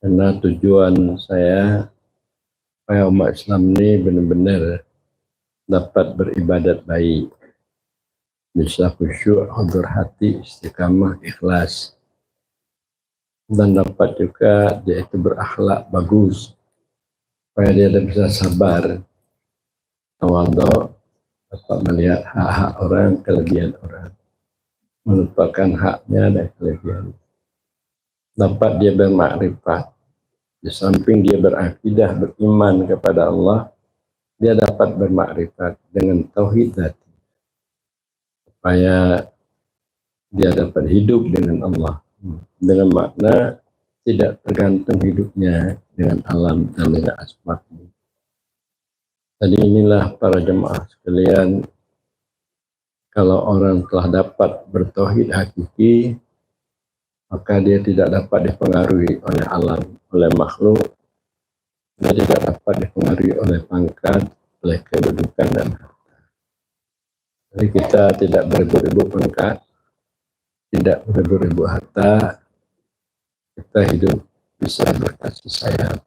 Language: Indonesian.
Karena tujuan saya supaya umat Islam ini benar-benar dapat beribadat baik, bisa khusyuk, hudur hati, istiqamah, ikhlas, dan dapat juga dia itu berakhlak bagus, supaya dia bisa sabar, tawadhu, dapat melihat hak-hak orang, kelebihan orang, melupakan haknya dan kelebihan. Dapat dia bermakrifat, di samping dia berakidah, beriman kepada Allah, dia dapat bermakrifat dengan tauhid hati, supaya dia dapat hidup dengan Allah, dengan makna tidak tergantung hidupnya dengan alam dan dengan asbab. Jadi inilah para jemaah sekalian, kalau orang telah dapat bertauhid hakiki, maka dia tidak dapat dipengaruhi oleh alam, oleh makhluk. Dia tidak dapat dipengaruhi oleh pangkat, oleh kedudukan dan harta. Jadi kita tidak berebut-rebut pangkat, tidak berebut-rebut harta, kita hidup bisa berkasih sayang